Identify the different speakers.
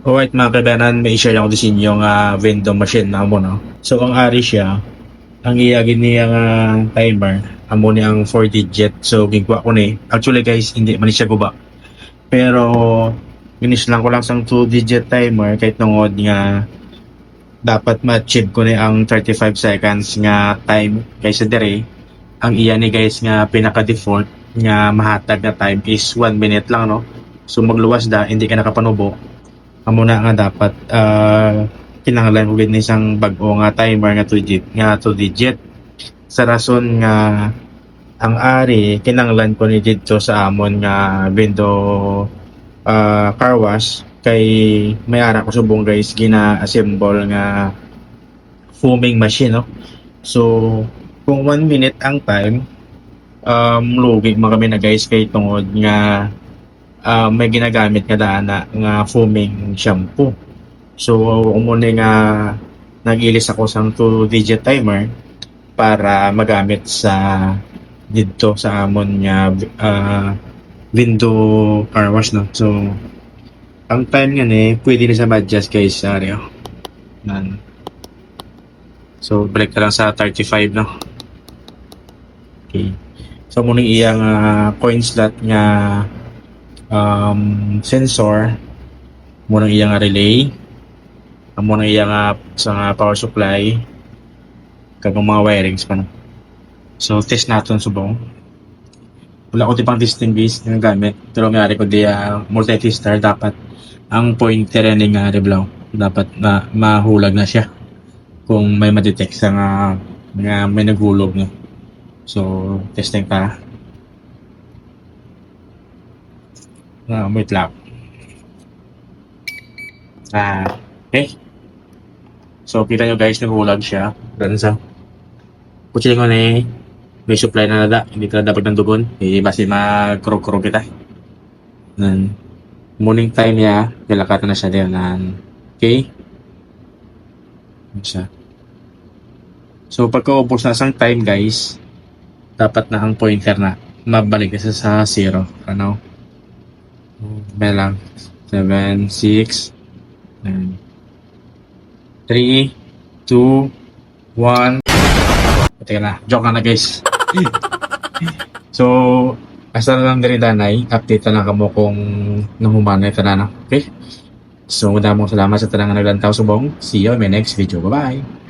Speaker 1: Alright mga kaibanan, may i-share ako din yung window machine na mo, no? So ang ari siya, ang iyagin niya nga timer, amo ni ang 4 digit. So gigwa ko ni. Actually guys, hindi man siya guba. Pero finish lang ko lang sang 2 digit timer kahit tungod nga dapat ma-achieve ko ni ang 35 seconds nga time kaysa dire. Ang iya ni guys nga pinaka default nga mahatag na time is 1 minute lang, no? So magluwas da, hindi ka nakapanubo. Amo na nga dapat kinahanglan ko gid ni isang bag-o nga timer nga 2 digit sa rason nga ang ari kinahanglan ko ni dito sa amon nga window car wash kay may ara ko subong guys gina-assemble nga foaming machine, no? So kung 1 minute ang time, lugi man kami na guys kay tungod nga may ginagamit nga dana nga foaming shampoo. So umuni nga nag-ilis ako sang 2 digit timer para magamit sa dito sa amon nga window car wash, no. So ang time nga ni pwede na sa ma-adjust guys Ario. Nan. So balik ka lang sa 35, no. Okay. So muning iyang coin slot nga sensor, muna iyang relay, muna iyang sa power supply kag mga wirings pa, no? So test natin subong. Wala ko tipang testing base ng gamit pero mayari ko di multi-tester. Dapat ang pointer ni nga reblaw dapat mahulag na siya kung may ma-detect sa nga may naghulog, no? So testing pa. Wait lang. Okay. So, kita nyo guys, naghulag siya. Ganun sa. Kuchilin ko na may supply na nada. Hindi ka dapat ng dugon. Basi mag-krog-krog kita. Morning time niya, nilakatan na siya din. Okay. Siya. So, pagka-ubos na sang time guys, dapat na ang pointer na mabalik kasi sa 0. Ano? May lang 7, 6, 3, 2, 1. Teka na, joke na guys. So asa na lang diri danay, update na lang kamo kung nahuman na tanan, okay? So madamong salamat sa tanang naglantaw subong. See you in my next video. Bye bye.